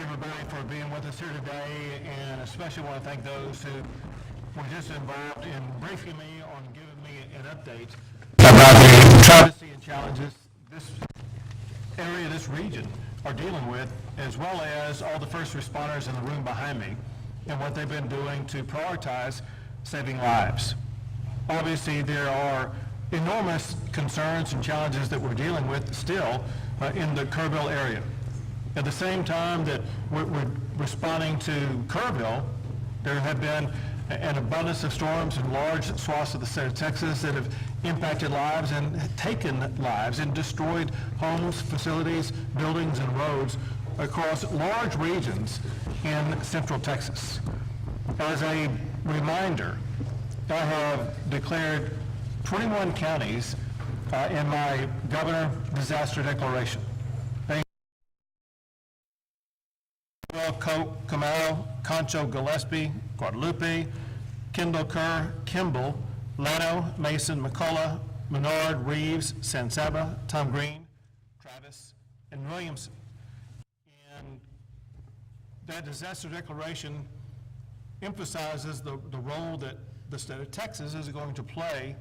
you everybody for being with us here today, and especially want to thank those who were just involved in briefing me on giving me an update about the travesty and challenges this area, this region are dealing with, as well as all the first responders in the room behind me and what they've been doing to prioritize saving lives. Obviously, there are enormous concerns and challenges that we're dealing with still in the Kerrville area. At the same time that we're responding to Kerrville, there have been an abundance of storms in large swaths of the state of Texas that have impacted lives and taken lives and destroyed homes, facilities, buildings, and roads across large regions in central Texas. As a reminder, I have declared 21 counties in my governor disaster declaration. Camaro, Concho, Gillespie, Guadalupe, Kendall, Kerr, Kimball, Llano, Mason, McCullough, Menard, Reeves, San Saba, Tom Green, Travis, and Williamson. And that disaster declaration emphasizes the role that the state of Texas is going to play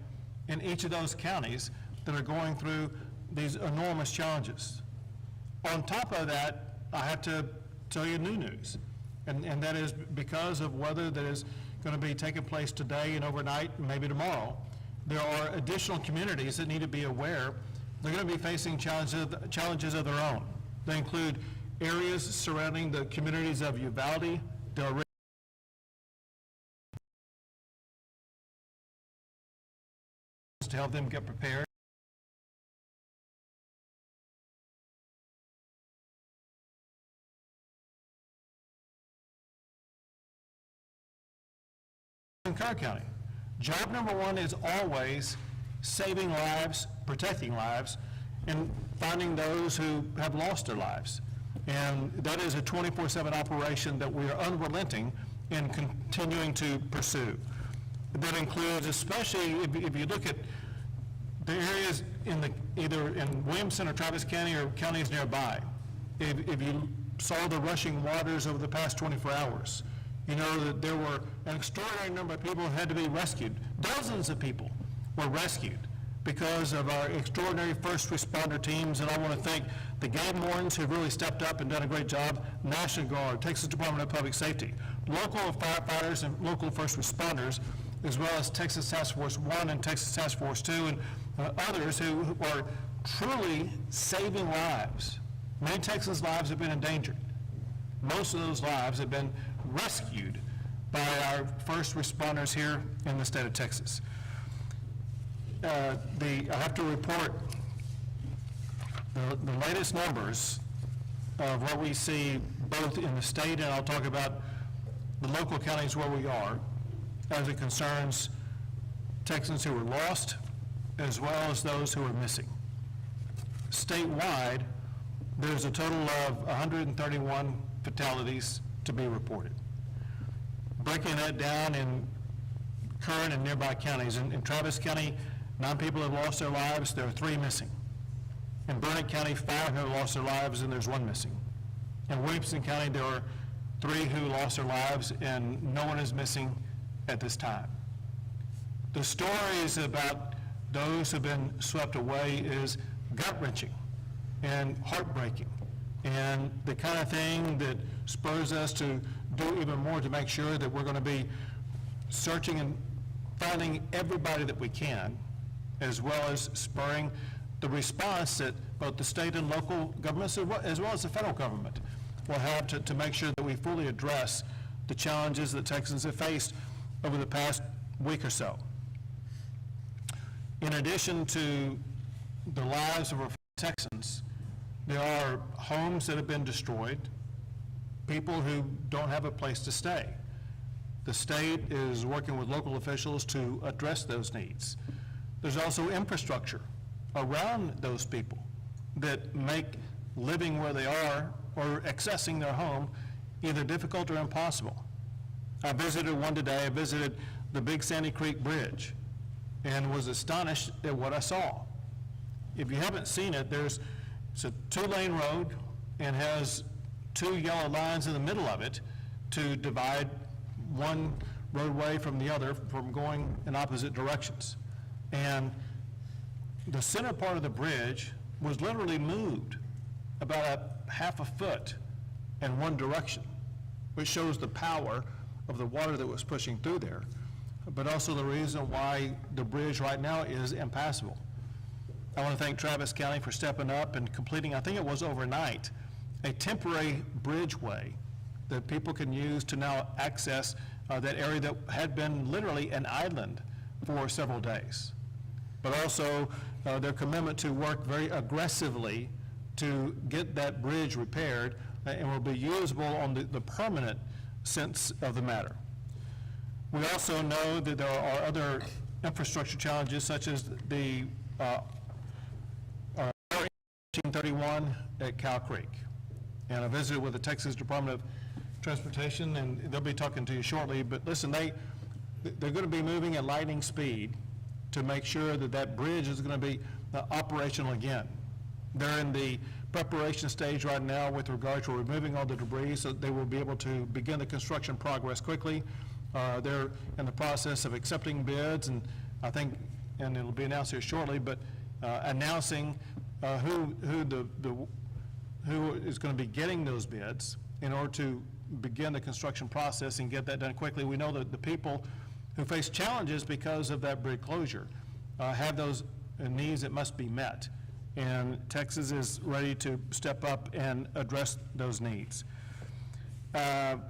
in each of those counties that are going through these enormous challenges. On top of that, I have to tell you new news, and that is because of weather that is going to be taking place today and overnight and maybe tomorrow. There are additional communities that need to be aware they're going to be facing challenges of their own. They include areas surrounding the communities of Uvalde, Del Rio, to help them get prepared. In Kerr County, job number one is always saving lives, protecting lives, and finding those who have lost their lives. And that is a 24/7 operation that we are unrelenting in continuing to pursue. That includes, especially if you look at the areas either in Williamson or Travis County or counties nearby. If you saw the rushing waters over the past 24 hours, you know that there were an extraordinary number of people who had to be rescued. Dozens of people were rescued because of our extraordinary first responder teams, and I want to thank the game wardens who have really stepped up and done a great job, National Guard, Texas Department of Public Safety, local firefighters and local first responders, as well as Texas Task Force 1 and Texas Task Force 2 and others who are truly saving lives. Many Texans' lives have been endangered. Most of those lives have been rescued by our first responders here in the state of Texas. I have to report the latest numbers of what we see both in the state, and I'll talk about the local counties where we are as it concerns Texans who were lost as well as those who are missing. Statewide, there's a total of 131 fatalities to be reported. Breaking that down in current and nearby counties, in Travis County, 9 people have lost their lives, there are 3 missing. In Burnett County, 5 have lost their lives and there's 1 missing. In Williamson County, there are 3 who lost their lives and no one is missing at this time. The stories about those who have been swept away is gut-wrenching and heartbreaking, and the kind of thing that spurs us to do even more to make sure that we're going to be searching and finding everybody that we can, as well as spurring the response that both the state and local governments, as well as the federal government, will have to make sure that we fully address the challenges that Texans have faced over the past week or so. In addition to the lives of our Texans, there are homes that have been destroyed, people who don't have a place to stay. The state is working with local officials to address those needs. There's also infrastructure around those people that make living where they are or accessing their home either difficult or impossible. I visited one today. I visited the Big Sandy Creek Bridge and was astonished at what I saw. If you haven't seen it, it's a 2-lane road and has two yellow lines in the middle of it to divide one roadway from the other from going in opposite directions. And the center part of the bridge was literally moved about a half a foot in one direction, which shows the power of the water that was pushing through there, but also the reason why the bridge right now is impassable. I want to thank Travis County for stepping up and completing, I think it was overnight, a temporary bridgeway that people can use to now access that area that had been literally an island for several days. But also their commitment to work very aggressively to get that bridge repaired and will be usable on the permanent sense of the matter. We also know that there are other infrastructure challenges such as the 1831 at Cow Creek. And I visited with the Texas Department of Transportation, and they'll be talking to you shortly, but listen, they're going to be moving at lightning speed to make sure that that bridge is going to be operational again. They're in the preparation stage right now with regard to removing all the debris so they will be able to begin the construction progress quickly. They're in the process of accepting bids, and I think, and it'll be announced here shortly, but announcing who is going to be getting those bids in order to begin the construction process and get that done quickly. We know that the people who face challenges because of that bridge closure have those needs that must be met. And Texas is ready to step up and address those needs. Let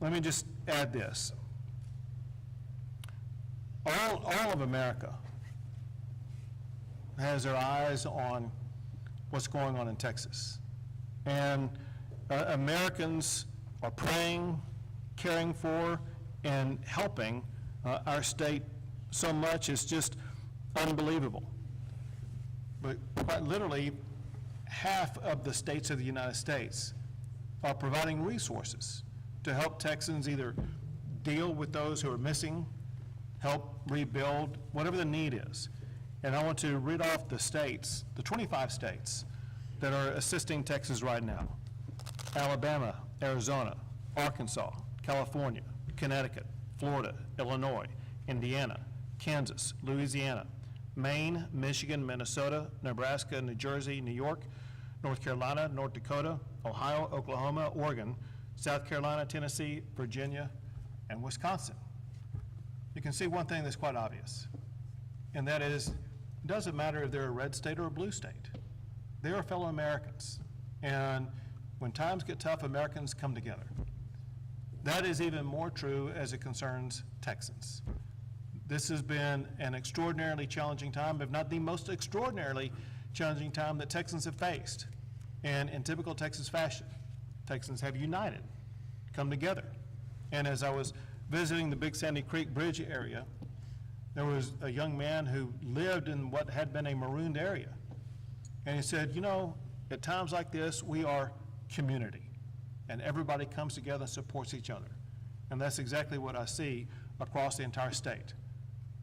me just add this. All of America has their eyes on what's going on in Texas. And Americans are praying, caring for, and helping our state so much. It's just unbelievable. But quite literally, half of the states of the United States are providing resources to help Texans either deal with those who are missing, help rebuild, whatever the need is. And I want to read off the states, the 25 states that are assisting Texas right now: Alabama, Arizona, Arkansas, California, Connecticut, Florida, Illinois, Indiana, Kansas, Louisiana, Maine, Michigan, Minnesota, Nebraska, New Jersey, New York, North Carolina, North Dakota, Ohio, Oklahoma, Oregon, South Carolina, Tennessee, Virginia, and Wisconsin. You can see one thing that's quite obvious, and that is, it doesn't matter if they're a red state or a blue state. They are fellow Americans, and when times get tough, Americans come together. That is even more true as it concerns Texans. This has been an extraordinarily challenging time, if not the most extraordinarily challenging time that Texans have faced. And in typical Texas fashion, Texans have united, come together. And as I was visiting the Big Sandy Creek Bridge area, there was a young man who lived in what had been a marooned area. And he said, you know, at times like this, we are community, and everybody comes together and supports each other. And that's exactly what I see across the entire state.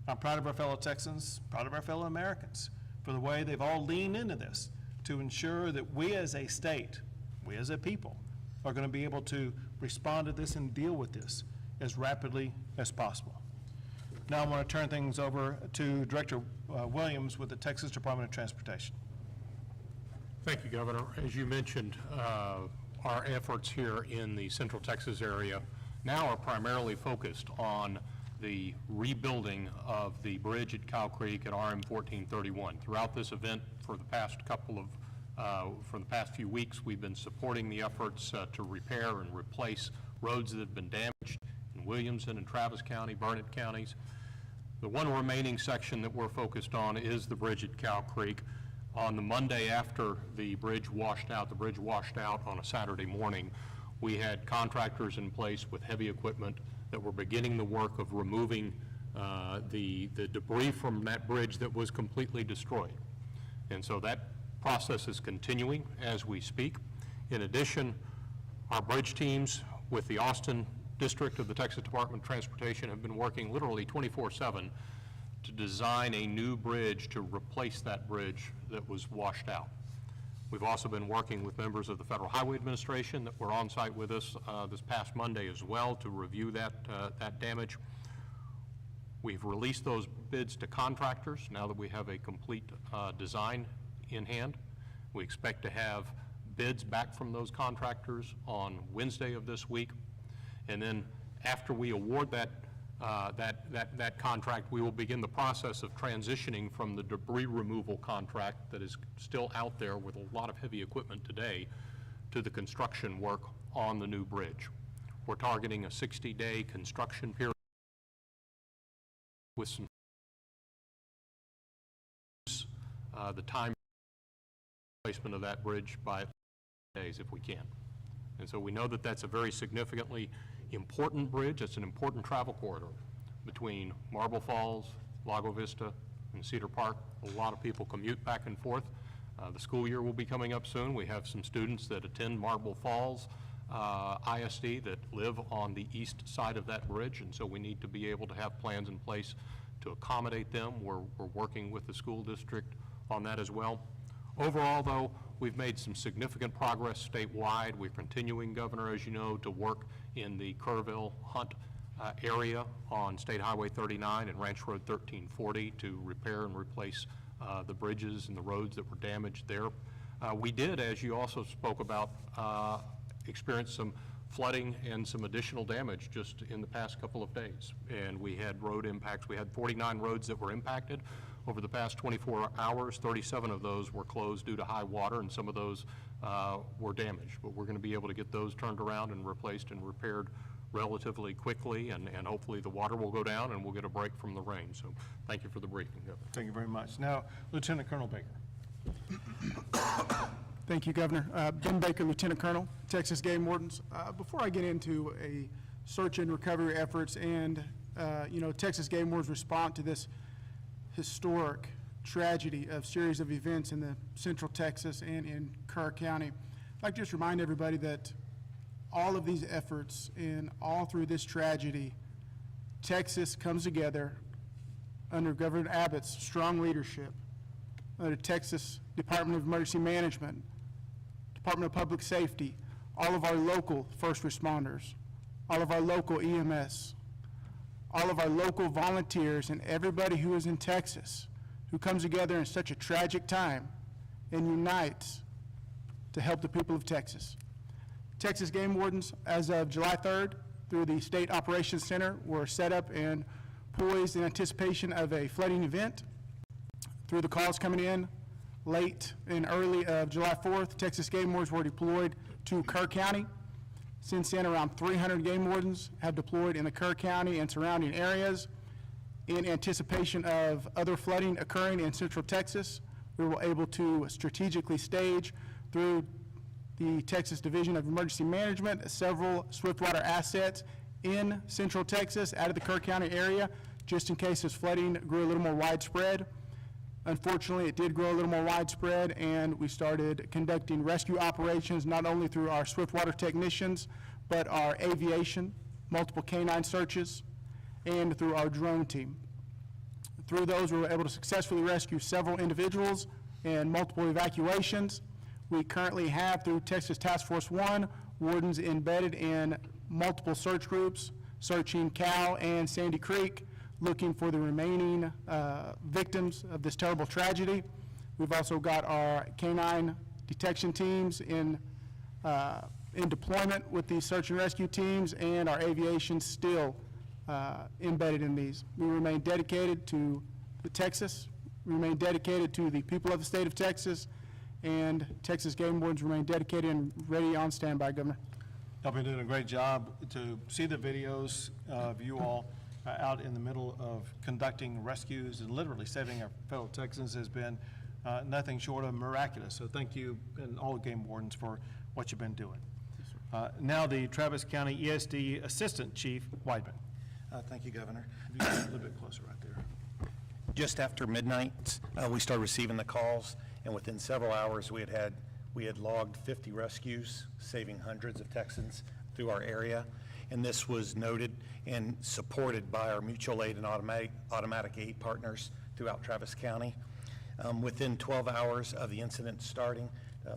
I'm proud of our fellow Texans, proud of our fellow Americans for the way they've all leaned into this to ensure that we as a state, we as a people, are going to be able to respond to this and deal with this as rapidly as possible. Now I want to turn things over to Director Williams with the Texas Department of Transportation. Thank you, Governor. As you mentioned, our efforts here in the Central Texas area now are primarily focused on the rebuilding of the bridge at Cow Creek at RM 1431. Throughout this event, for the past few weeks, we've been supporting the efforts to repair and replace roads that have been damaged in Williamson and Travis County, Burnett counties. The one remaining section that we're focused on is the bridge at Cow Creek. On the Monday after the bridge washed out on a Saturday morning, we had contractors in place with heavy equipment that were beginning the work of removing the debris from that bridge that was completely destroyed. And so that process is continuing as we speak. In addition, our bridge teams with the Austin District of the Texas Department of Transportation have been working literally 24/7 to design a new bridge to replace that bridge that was washed out. We've also been working with members of the Federal Highway Administration that were on site with us this past Monday as well to review that damage. We've released those bids to contractors now that we have a complete design in hand. We expect to have bids back from those contractors on Wednesday of this week. And then after we award that contract, we will begin the process of transitioning from the debris removal contract that is still out there with a lot of heavy equipment today to the construction work on the new bridge. We're targeting a 60-day construction period with some the time placement of that bridge by days if we can. And so we know that that's a very significantly important bridge. It's an important travel corridor between Marble Falls, Lago Vista, and Cedar Park. A lot of people commute back and forth. The school year will be coming up soon. We have some students that attend Marble Falls ISD that live on the east side of that bridge, and so we need to be able to have plans in place to accommodate them. We're working with the school district on that as well. Overall, though, we've made some significant progress statewide. We're continuing, Governor, as you know, to work in the Kerrville Hunt area on State Highway 39 and Ranch Road 1340 to repair and replace the bridges and the roads that were damaged there. We did, as you also spoke about, experience some flooding and some additional damage just in the past couple of days. And we had road impacts. We had 49 roads that were impacted over the past 24 hours. 37 of those were closed due to high water, and some of those were damaged. But we're going to be able to get those turned around and replaced and repaired relatively quickly, and hopefully the water will go down and we'll get a break from the rain. So thank you for the briefing, Governor. Thank you very much. Now, Lieutenant Colonel Baker. Thank you, Governor. Ben Baker, Lieutenant Colonel, Texas Game Wardens. Before I get into a search and recovery efforts and, Texas Game Wardens' response to this historic tragedy of series of events in the Central Texas and in Kerr County, I'd like to just remind everybody that all of these efforts and all through this tragedy, Texas comes together under Governor Abbott's strong leadership, under Texas Department of Emergency Management, Department of Public Safety, all of our local first responders, all of our local EMS, all of our local volunteers, and everybody who is in Texas who comes together in such a tragic time and unites to help the people of Texas. Texas Game Wardens, as of July 3rd, through the State Operations Center, were set up and poised in anticipation of a flooding event. Through the calls coming in late and early of July 4th, Texas Game Wardens were deployed to Kerr County. Since then, around 300 game wardens have deployed in the Kerr County and surrounding areas. In anticipation of other flooding occurring in Central Texas, we were able to strategically stage through the Texas Division of Emergency Management several swiftwater assets in Central Texas out of the Kerr County area, just in case this flooding grew a little more widespread. Unfortunately, it did grow a little more widespread, and we started conducting rescue operations not only through our swiftwater technicians, but our aviation, multiple canine searches, and through our drone team. Through those, we were able to successfully rescue several individuals and multiple evacuations. We currently have, through Texas Task Force 1, wardens embedded in multiple search groups, searching Cow and Sandy Creek, looking for the remaining victims of this terrible tragedy. We've also got our canine detection teams in deployment with these search and rescue teams, and our aviation still embedded in these. We remain dedicated to Texas, we remain dedicated to the people of the state of Texas, and Texas Game Wardens remain dedicated and ready on standby, Governor. Y'all been doing a great job. To see the videos of you all out in the middle of conducting rescues and literally saving our fellow Texans has been nothing short of miraculous. So thank you and all the game wardens for what you've been doing. Now the Travis County ESD Assistant Chief Weidman. Thank you, Governor. If you get a little bit closer right there. Just after midnight, we started receiving the calls, and within several hours, we had logged 50 rescues, saving hundreds of Texans through our area. and this was noted and supported by our mutual aid and automatic aid partners throughout Travis County. Within 12 hours of the incident starting,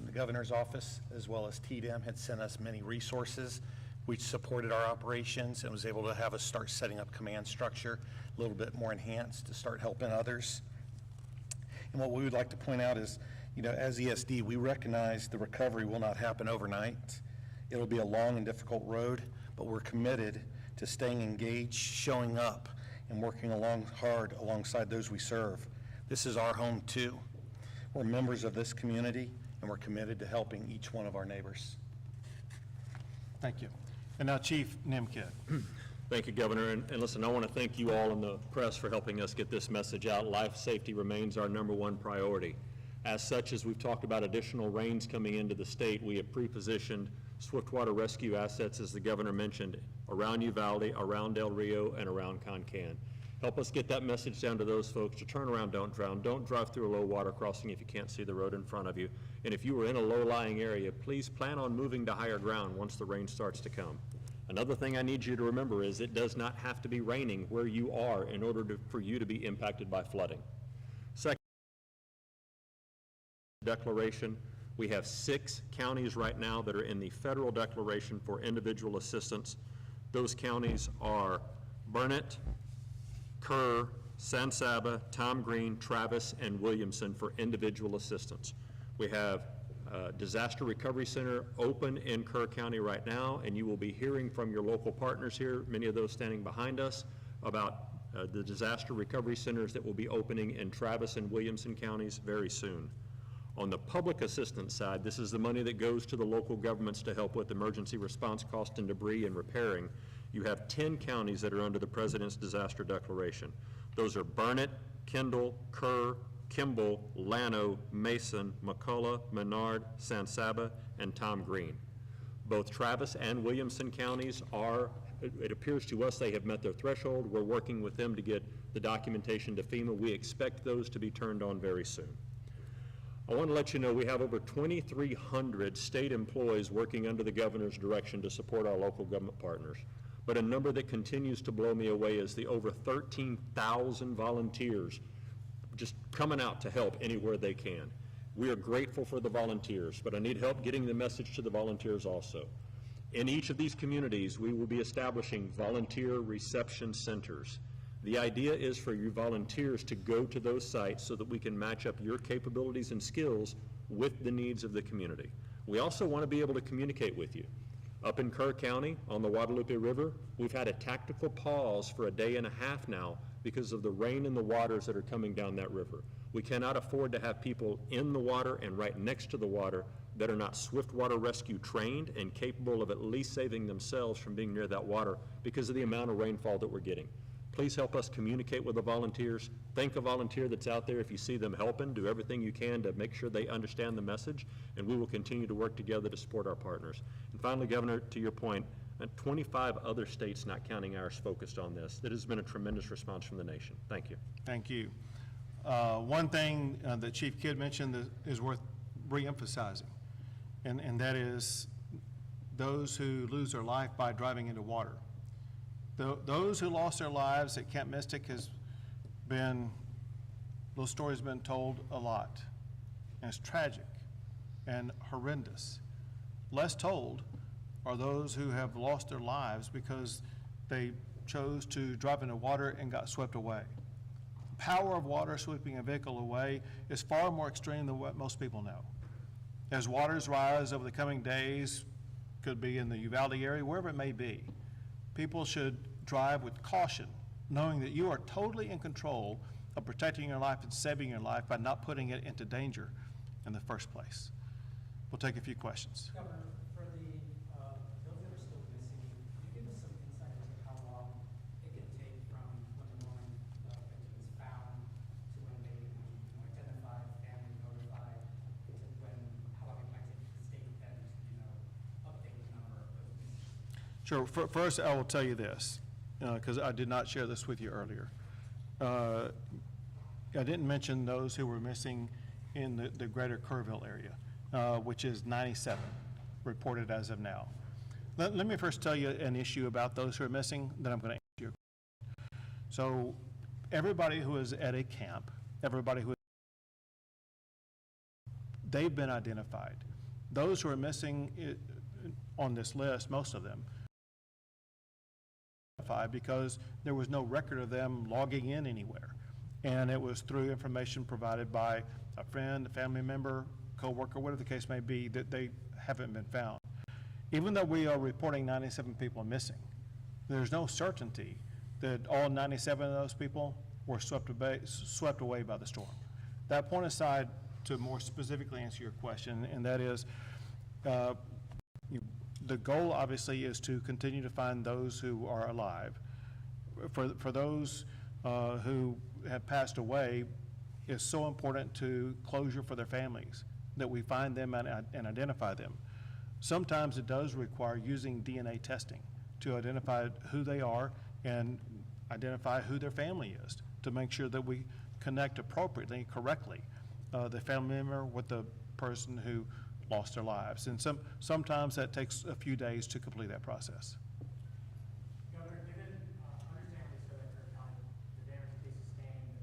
the governor's office as well as TDM had sent us many resources which supported our operations and was able to have us start setting up command structure a little bit more enhanced to start helping others. And what we would like to point out is, you know, as ESD, we recognize the recovery will not happen overnight. It'll be a long and difficult road, but we're committed to staying engaged, showing up, and working hard alongside those we serve. This is our home too. We're members of this community, and we're committed to helping each one of our neighbors. Thank you. And now Chief Nimkid. Thank you, Governor. And listen, I want to thank you all in the press for helping us get this message out. Life safety remains our #1 priority. As such, as we've talked about additional rains coming into the state, we have pre-positioned swiftwater rescue assets, as the governor mentioned, around Uvalde, around Del Rio, and around Concan. Help us get that message down to those folks to turn around, don't drown. Don't drive through a low water crossing if you can't see the road in front of you. And if you are in a low-lying area, please plan on moving to higher ground once the rain starts to come. Another thing I need you to remember is it does not have to be raining where you are in order for you to be impacted by flooding. Second, declaration. We have 6 counties right now that are in the federal declaration for individual assistance. Those counties are Burnett, Kerr, San Saba, Tom Green, Travis, and Williamson for individual assistance. We have Disaster Recovery Center open in Kerr County right now, and you will be hearing from your local partners here, many of those standing behind us, about the disaster recovery centers that will be opening in Travis and Williamson counties very soon. On the public assistance side, this is the money that goes to the local governments to help with emergency response cost and debris and repairing. You have 10 counties that are under the President's disaster declaration. Those are Burnett, Kendall, Kerr, Kimball, Llano, Mason, McCullough, Menard, San Saba, and Tom Green. Both Travis and Williamson counties are, it appears to us they have met their threshold. We're working with them to get the documentation to FEMA. We expect those to be turned on very soon. I want to let you know we have over 2,300 state employees working under the governor's direction to support our local government partners. But a number that continues to blow me away is the over 13,000 volunteers just coming out to help anywhere they can. We are grateful for the volunteers, but I need help getting the message to the volunteers also. In each of these communities, we will be establishing volunteer reception centers. The idea is for you volunteers to go to those sites so that we can match up your capabilities and skills with the needs of the community. We also want to be able to communicate with you. Up in Kerr County on the Guadalupe River, we've had a tactical pause for a day and a half now because of the rain and the waters that are coming down that river. We cannot afford to have people in the water and right next to the water that are not swiftwater rescue trained and capable of at least saving themselves from being near that water because of the amount of rainfall that we're getting. Please help us communicate with the volunteers. Thank a volunteer that's out there. If you see them helping, do everything you can to make sure they understand the message, and we will continue to work together to support our partners. And finally, Governor, to your point, 25 other states, not counting ours, focused on this. That has been a tremendous response from the nation. Thank you. Thank you. One thing that Chief Kidd mentioned that is worth re-emphasizing, and that is those who lose their life by driving into water. Those who lost their lives at Camp Mystic those stories have been told a lot, and it's tragic and horrendous. Less told are those who have lost their lives because they chose to drive into water and got swept away. The power of water sweeping a vehicle away is far more extreme than what most people know. As waters rise over the coming days, could be in the Uvalde area, wherever it may be, people should drive with caution, knowing that you are totally in control of protecting your life and saving your life by not putting it into danger in the first place. We'll take a few questions. Governor, for those that are still missing, can you give us some insight into how long it can take from when the morning victim is found to when they identified, family notified, to how long it might take the state then to update the number of those missing? Sure. First, I will tell you this, because I did not share this with you earlier. I didn't mention those who were missing in the greater Kerrville area, which is 97 reported as of now. Let me first tell you an issue about those who are missing, then I'm going to answer your question. So everybody who is at a camp, everybody who is, they've been identified. Those who are missing on this list, most of them, because there was no record of them logging in anywhere. And it was through information provided by a friend, a family member, coworker, whatever the case may be, that they haven't been found. Even though we are reporting 97 people missing, there's no certainty that all 97 of those people were swept away by the storm. That point aside, to more specifically answer your question, and that is, the goal obviously is to continue to find those who are alive. For those who have passed away, it's so important to closure for their families, that we find them and identify them. Sometimes it does require using DNA testing to identify who they are and identify who their family is, to make sure that we connect appropriately, correctly, the family member with the person who lost their lives. And sometimes that takes a few days to complete that process. Governor, given, understandably so, that Kirk County, the damage that they sustained,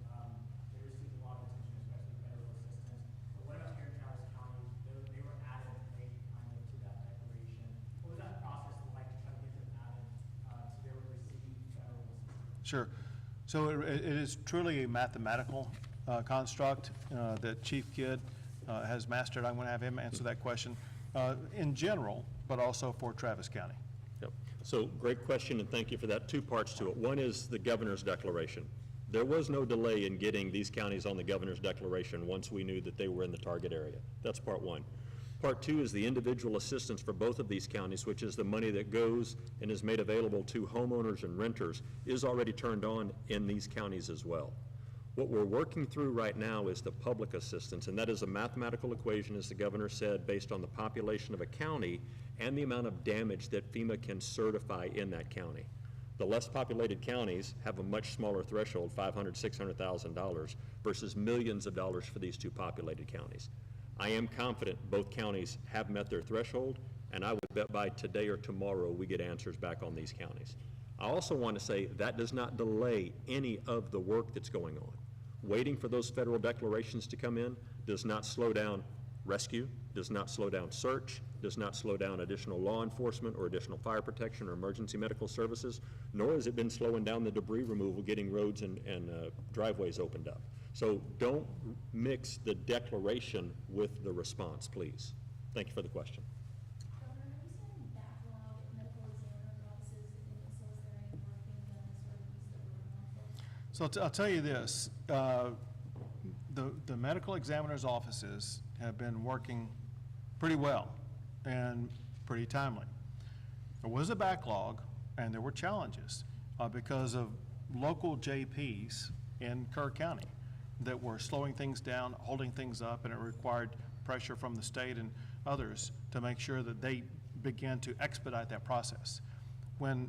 they received a lot of attention, especially federal assistance. But what about here in Travis County? They were added late kind of to that declaration. What was that process like to try to get them added to be able to receive federal assistance? Sure. So it is truly a mathematical construct that Chief Kidd has mastered. I'm going to have him answer that question in general, but also for Travis County. Yep. So great question, and thank you for that. Two parts to it. One is the governor's declaration. There was no delay in getting these counties on the governor's declaration once we knew that they were in the target area. That's part one. Part two is the individual assistance for both of these counties, which is the money that goes and is made available to homeowners and renters, is already turned on in these counties as well. What we're working through right now is the public assistance, and that is a mathematical equation, as the governor said, based on the population of a county and the amount of damage that FEMA can certify in that county. The less populated counties have a much smaller threshold, $500,000, $600,000, versus millions of dollars for these two populated counties. I am confident both counties have met their threshold, and I would bet by today or tomorrow we get answers back on these counties. I also want to say that does not delay any of the work that's going on. Waiting for those federal declarations to come in does not slow down rescue, does not slow down search, does not slow down additional law enforcement or additional fire protection or emergency medical services, nor has it been slowing down the debris removal, getting roads and driveways opened up. So don't mix the declaration with the response, please. Thank you for the question. Governor, have you seen any backlog at medical examiner offices in the source area where FEMA has sort of used the word on? So I'll tell you this, the medical examiner's offices have been working pretty well and pretty timely. There was a backlog and there were challenges because of local JPs in Kerr County that were slowing things down, holding things up, and it required pressure from the state and others to make sure that they began to expedite that process. When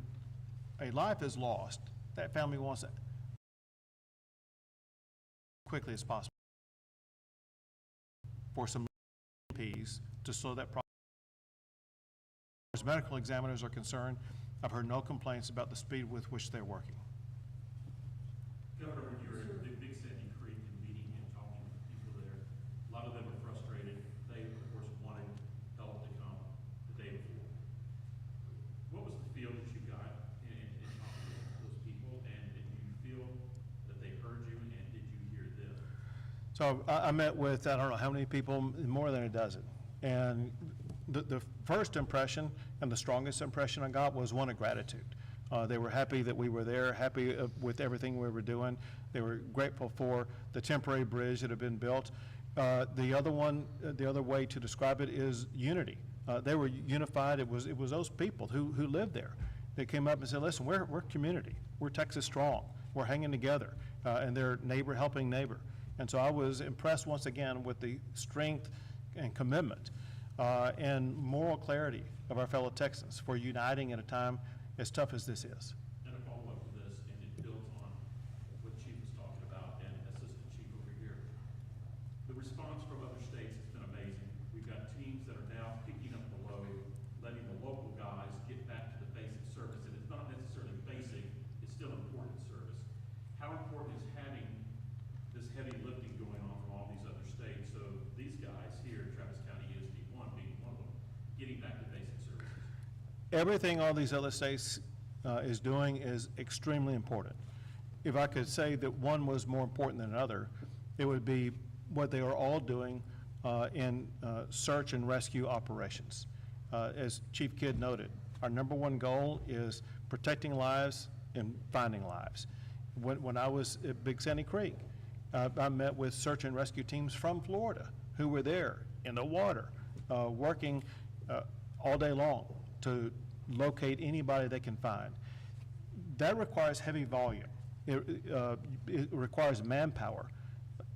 a life is lost, that family wants it quickly as possible for some JPs to slow that process. As medical examiners are concerned, I've heard no complaints about the speed with which they're working. Governor, when you were at Big Sandy Creek and meeting and talking with people there, a lot of them are frustrated. They, of course, wanted help to come the day before. What was the feel that you got in talking with those people, and did you feel that they heard you, and did you hear them? So I met with, I don't know how many people, more than a dozen. And the first impression and the strongest impression I got was one of gratitude. They were happy that we were there, happy with everything we were doing. They were grateful for the temporary bridge that had been built. The other way to describe it is unity. They were unified. It was those people who lived there. They came up and said, listen, we're community. We're Texas strong. We're hanging together. And they're neighbor helping neighbor. And so I was impressed once again with the strength and commitment and moral clarity of our fellow Texans for uniting at a time as tough as this is. And a follow-up to this, and it builds on what Chief was talking about, and Assistant Chief over here. The response from other states has been amazing. We've got teams that are now picking up the load, letting the local guys get these guys here in Travis County, ESD1 being one of them, getting back to basic services? Everything all these other states is doing is extremely important. If I could say that one was more important than another, it would be what they are all doing in search and rescue operations. As Chief Kidd noted, our number one goal is protecting lives and finding lives. When I was at Big Sandy Creek, I met with search and rescue teams from Florida who were there in the water, working all day long to locate anybody they can find. That requires heavy volume. It requires manpower,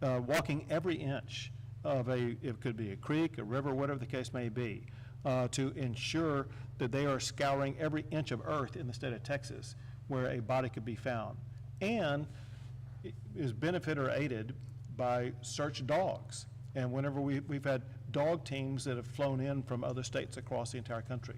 walking every inch of it could be a creek, a river, whatever the case may be, to ensure that they are scouring every inch of earth in the state of Texas where a body could be found. And is benefited or aided by search dogs. And whenever we've had dog teams that have flown in from other states across the entire country.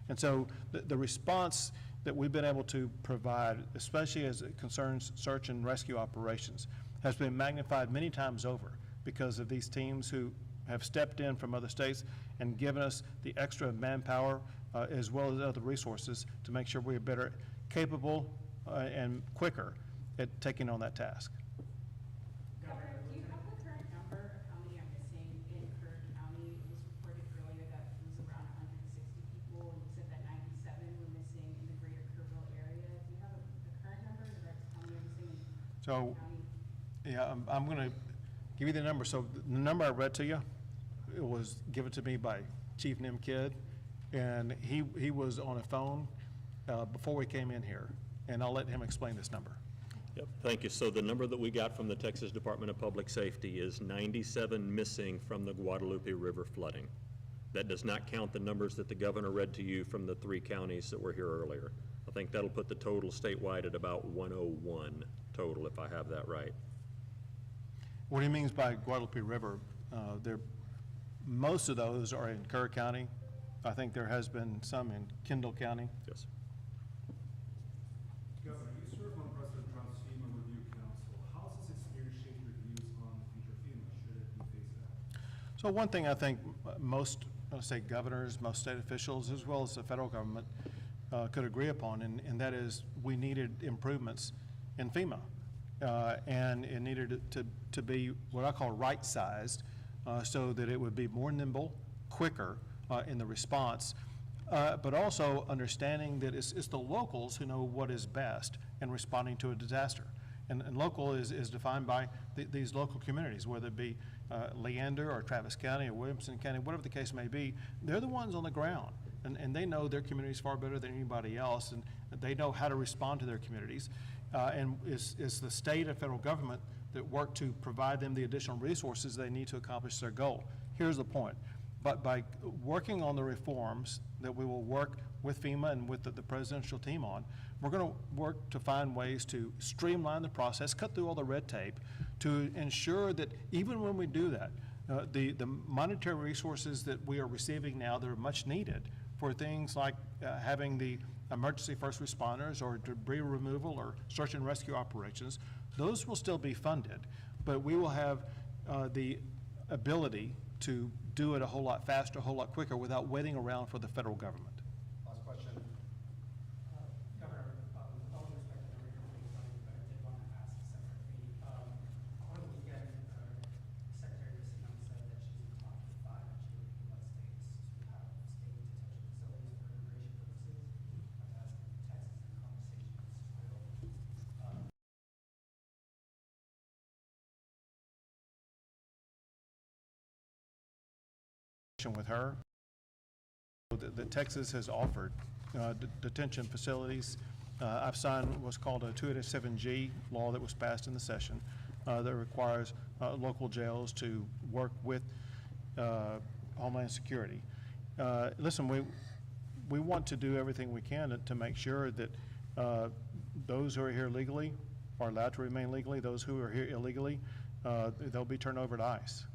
And so the response that we've been able to provide, especially as it concerns search and rescue operations, has been magnified many times over because of these teams who have stepped in from other states and given us the extra manpower as well as other resources to make sure we're better capable and quicker at taking on that task. Governor, do you have the current number of how many are missing in Kerr County? It was reported earlier that it was around 160 people, and you said that 97 were missing in the greater Kerrville area. Do you have the current number in regards to how many are missing in So, County? yeah, I'm going to give you the number. So the number I read to you, it was given to me by Chief Nim Kidd, and he was on a phone before we came in here, and I'll let him explain this number. Yep, thank you. So the number that we got from the Texas Department of Public Safety is 97 missing from the Guadalupe River flooding. That does not count the numbers that the governor read to you from the 3 counties that were here earlier. I think that'll put the total statewide at about 101 total, if I have that right. What he means by Guadalupe River, most of those are in Kerr County. I think there has been some in Kendall County. Yes. Governor, you serve on President Trump's FEMA Review Council. How has this experience shaped your views on the future of FEMA, should it be phased out? So one thing I think most, state governors, most state officials, as well as the federal government, could agree upon, and that is we needed improvements in FEMA. And it needed to be what I call right-sized, so that it would be more nimble, quicker in the response, but also understanding that it's the locals who know what is best in responding to a disaster. And local is defined by these local communities, whether it be Leander or Travis County or Williamson County, whatever the case may be. They're the ones on the ground, and they know their communities far better than anybody else, and they know how to respond to their communities. And it's the state and federal government that work to provide them the additional resources they need to accomplish their goal. Here's the point. But by working on the reforms that we will work with FEMA and with the presidential team on, we're going to work to find ways to streamline the process, cut through all the red tape, to ensure that even when we do that, the monetary resources that we are receiving now that are much needed for things like having the emergency first responders or debris removal or search and rescue operations, those will still be funded, but we will have the ability to do it a whole lot faster, a whole lot quicker without waiting around for the federal government. Last question. Governor, with all due respect, I know you're really funny, but I did want to ask separately. On the weekend, Secretary Christie said that she's in talks with 5 and she would let states to have state detention facilities for immigration purposes. I'm asking if Texas in conversations will with her. The Texas has offered detention facilities. I've signed what's called a 287G law that was passed in the session that requires local jails to work with Homeland Security. Listen, we want to do everything we can to make sure that those who are here legally are allowed to remain legally. Those who are here illegally, they'll be turned over to ICE.